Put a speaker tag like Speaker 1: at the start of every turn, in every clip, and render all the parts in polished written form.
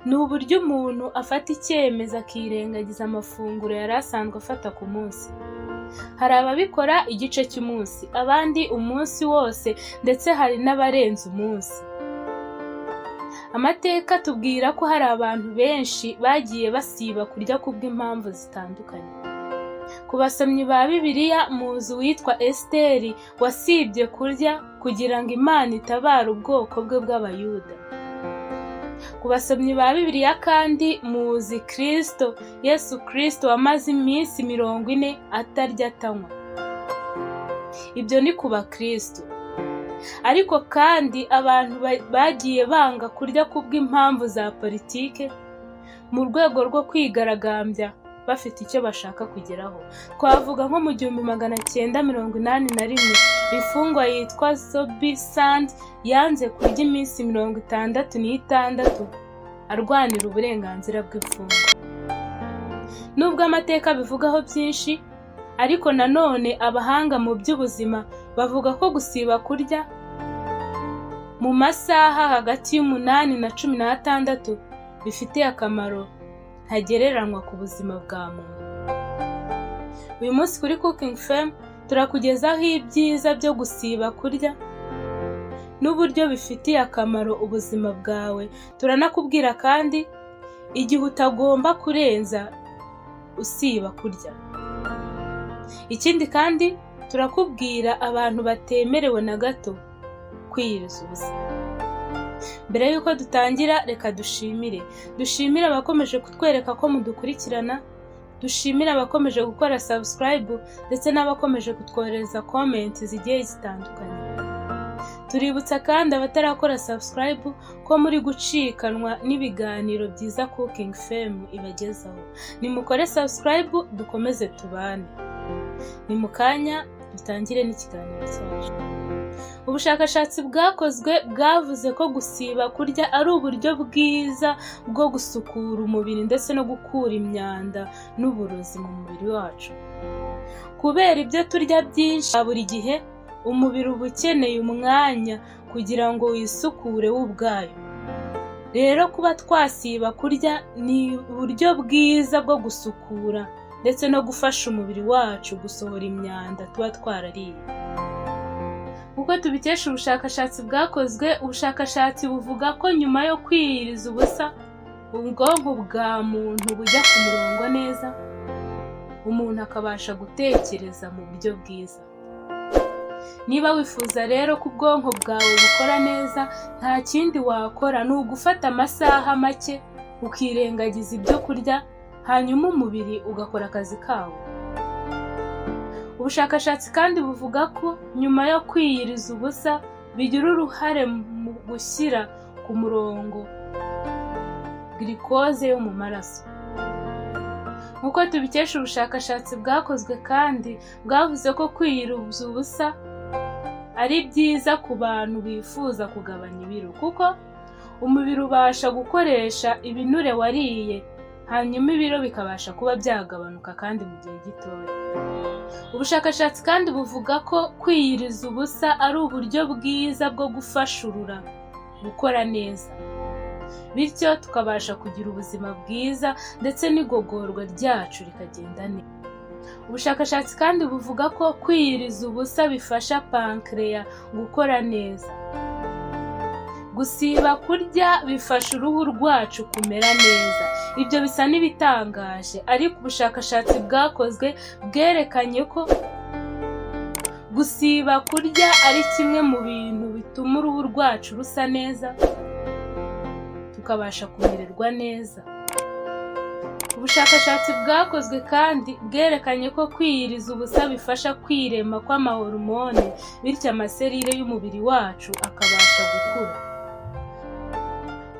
Speaker 1: ni uburyo umuntu afata icyemezo akirengagiza amafunguro yari asanzwe afata ku munsi. Hari ababikora igice cy'umunsi, abandi umunsi wose, ndetse hari n'abarenza umunsi. Amateka tubwira ko hari abantu benshi bagiye basiba kurya kubw'impamvu zitandukanye. Ku basomyi ba Bibiliya muzi uwitwa Esiteri wasibye kurya kugira ngo Imana itabare ubwoko bwe bw'Abayuda. Ku basomyi ba Bibiliya kandi muzi Kristo, Yesu Kristo wamaze iminsi 40 atarya atanywa. Ibyo ni ku bakristo. Ariko kandi abantu bagiye banga kurya kubw'impamvu za politike mu rwego rwo kwigaragambya bafite icyo bashaka kugeraho. Twavuga nko mu 1981 imfungwa yitwa Zobi Sand yanze kurya iminsi 66 arwanira uburenganzira bw'imfungwa. Nubwo amateka bivugaho byinshi, ariko nanone abahanga mu by'ubuzima bavuga ko gusiba kurya mu masaha hagati y'8 na 16 bifitiye akamaro ntagereranywa ku buzima bwa muntu. Uyu munsi kuri Cooking Fame turakugezaho ibyiza byo gusiba kurya n'uburyo bifitiye akamaro ubuzima bwawe. Turanakubwira kandi igihe utagomba kurenza usiba kurya. Ikindi kandi turakubwira abantu batemerewe na gato kwiyiriza ubusa. Mbere y'uko dutangira, reka dushimire abakomeje kutwereka ko mudukurikirana, dushimire abakomeje gukora subscribe ndetse n'abakomeje kutwohereza comment zigiye zitandukanye. Tuributsa kandi abatarakora subscribe ko muri gucikanwa n'ibiganiro byiza Cooking Fame ibagezaho. Nimukore subscribe dukomeze tubane. Ni mu kanya dutangire n'ikiganiro cyacu. Ubushakashatsi bwakozwe bwavuze ko gusiba kurya ari uburyo bwiza bwo gusukura umubiri ndetse no gukura imyanda n'uburozi mu mubiri wacu. Kubera ibyo turya byinshi buri gihe, umubiri uba ukeneye umwanya kugira ngo wisukure wo ubwayo. Rero kuba twasiba kurya ni uburyo bwiza bwo gusukura ndetse no gufasha umubiri wacu gusohora imyanda tuba twarariye. Uko tubikesha ubushakashatsi bwakozwe, ubushakashatsi buvuga ko nyuma yo kwiyiriza ubusa ubwonko bwa muntu bujya ku murongo neza, umuntu akabasha gutekereza mu buryo bwiza. Niba wifuza rero ko ubwonko bwawe bukora neza, nta kindi wakora ni ugufata amasaha make ukirengagiza ibyo kurya, hanyuma umubiri ugakora akazi kawo. Ubushakashatsi kandi buvuga ko nyuma yo kwiyiriza ubusa bigira uruhare mu gushyira ku murongo glucose yo mu maraso. Nk'uko tubikesha ubushakashatsi bwakozwe kandi bwavuze ko kwiyiriza ubusa ari byiza ku bantu bifuza kugabanya ibiro, kuko umubiri ubasha gukoresha ibinure wariye, hanyuma ibiro bikabasha kuba byagabanuka kandi mu gihe gitoya. Ubushakashatsi kandi buvuga ko kwiyiriza ubusa ari uburyo bwiza bwo gufasha urura gukora neza, bityo tukabasha kugira ubuzima bwiza ndetse n'igogorwa ryacu rikagenda neza. Ubushakashatsi kandi buvuga ko kwiyiriza ubusa bifasha pancreas gukora neza. Gusiba kurya bifasha uruhu rwacu kumera neza. Ibyo bisa n'ibitangaje, ariko ubushakashatsi bwakozwe bwerekanye ko gusiba kurya ari kimwe mu bintu bituma uruhu rwacu rusa neza, tukabasha kumererwa neza. Ubushakashatsi bwakozwe kandi bwerekanye ko kwiyiriza ubusa bifasha kwirema kw'amahormone, bityo amaserire y'umubiri wacu akabasha gukura.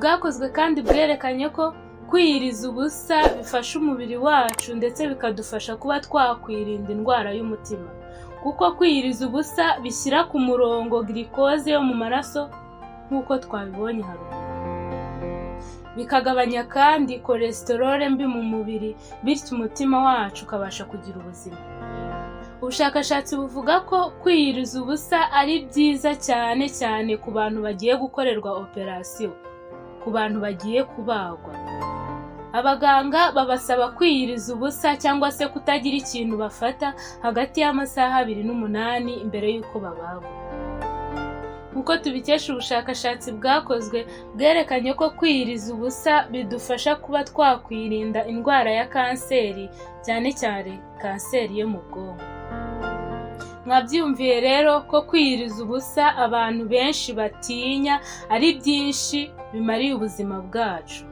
Speaker 1: Bwakozwe kandi bwerekanye ko kwiyiriza ubusa bifasha umubiri wacu ndetse bikadufasha kuba twakwirinda indwara y'umutima, kuko kwiyiriza ubusa bishyira ku murongo glucose yo mu maraso nk'uko twabibonye haruguru. Bikagabanya kandi cholesterol mbi mu mubiri, bityo umutima wacu ukabasha kugira ubuzima. Ubushakashatsi buvuga ko kwiyiriza ubusa ari byiza cyane ku bantu bagiye gukorerwa operation, ku bantu bagiye kubagwa. Abaganga babasaba kwiyiriza ubusa cyangwa se kutagira ikintu bafata hagati y'amasaha 2 n'8 mbere y'uko babagwa. Nk'uko tubikesha ubushakashatsi bwakozwe bwerekanye ko kwiyiriza ubusa bidufasha kuba twakwirinda indwara ya kanseri, cyane cyane kanseri yo mu bwonko. Mwabyumviye rero ko kwiyiriza ubusa abantu benshi batinya ari byinshi bimariye ubuzima bwacu.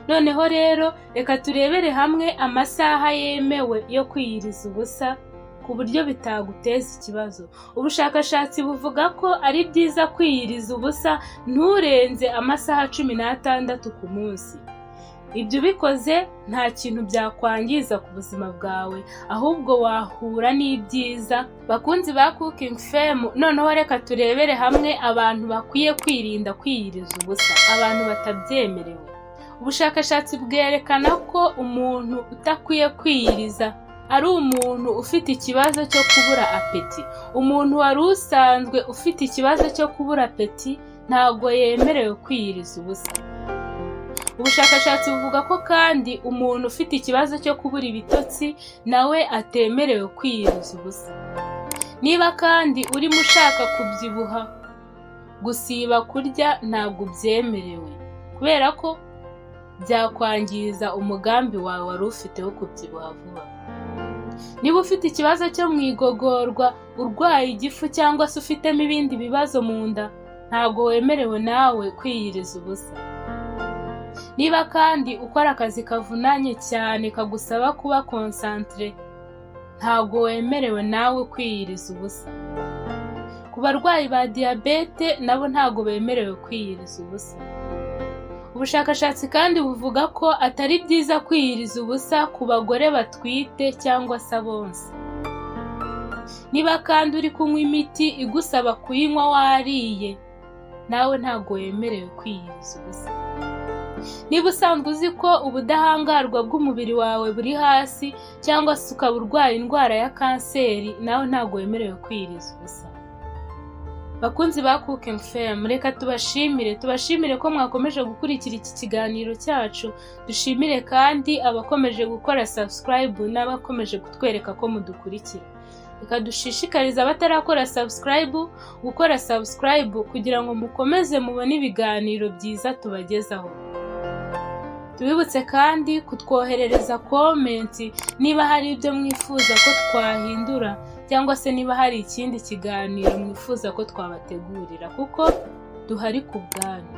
Speaker 1: Noneho rero reka turebere hamwe amasaha yemewe yo kwiyiriza ubusa ku buryo bitaguteza ikibazo. Ubushakashatsi buvuga ko ari byiza kwiyiriza ubusa nturenze amasaha 16 ku munsi. Ibyo bikoze nta kintu byakwangiza ku buzima bwawe, ahubwo wahura n'ibyiza. Bakunzi ba Cooking Fame, noneho reka turebere hamwe abantu bakwiye kwirinda kwiyiriza ubusa, abantu batabyemerewe. Ubushakashatsi bwerekana ko umuntu utakwiye kwiyiriza ari umuntu ufite ikibazo cyo kubura apeti. Umuntu wari usanzwe ufite ikibazo cyo kubura apeti ntago yemerewe kwiyiriza ubusa. Ubushakashatsi buvuga ko kandi umuntu ufite ikibazo cyo kubura ibitotsi nawe atemerewe kwiyiriza ubusa. Niba kandi urimo ushaka kubyibuha, gusiba kurya ntabwo byemerewe, kubera ko byakwangiza umugambi wawe wari ufite wo kubyibuha vuba. Niba ufite ikibazo cyo mu igogorwa, urwaye igifu cyangwa se ufitemo ibindi bibazo mu nda, ntabwo wemerewe nawe kwiyiriza ubusa. Niba kandi ukora akazi kavunanye cyane kagusaba kuba concentré, ntabwo wemerewe nawe kwiyiriza ubusa. Ku barwayi ba diabete nabo ntabwo bemerewe kwiyiriza ubusa. Ubushakashatsi kandi buvuga ko atari byiza kwiyiriza ubusa ku bagore batwite cyangwa se bonsa. Niba kandi uri kunywa imiti igusaba kuyinywa wariye, nawe ntabwo wemerewe kwiyiriza ubusa. Niba usanzwe uzi ko ubudahangarwa bw'umubiri wawe buri hasi cyangwa se ukaba urwaye indwara ya kanseri, nawe ntabwo wemerewe kwiyiriza ubusa. Bakunzi ba Cooking Fame, reka tubashimire ko mwakomeje gukurikira iki kiganiro cyacu. Dushimire kandi abakomeje gukora subscribe n'abakomeje kutwereka ko mudukurikira. Reka dushishikariza abatarakora subscribe gukora subscribe kugira ngo mukomeze mubone ibiganiro byiza tubagezaho. Tubibutse kandi kutwoherereza comment niba hari ibyo mwifuza ko twahindura, cyangwa se niba hari ikindi kiganiro mwifuza ko twabategurira, kuko duhari ku bwanyu.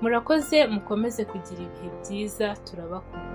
Speaker 1: Murakoze, mukomeze kugira ibihe byiza, turabakunda.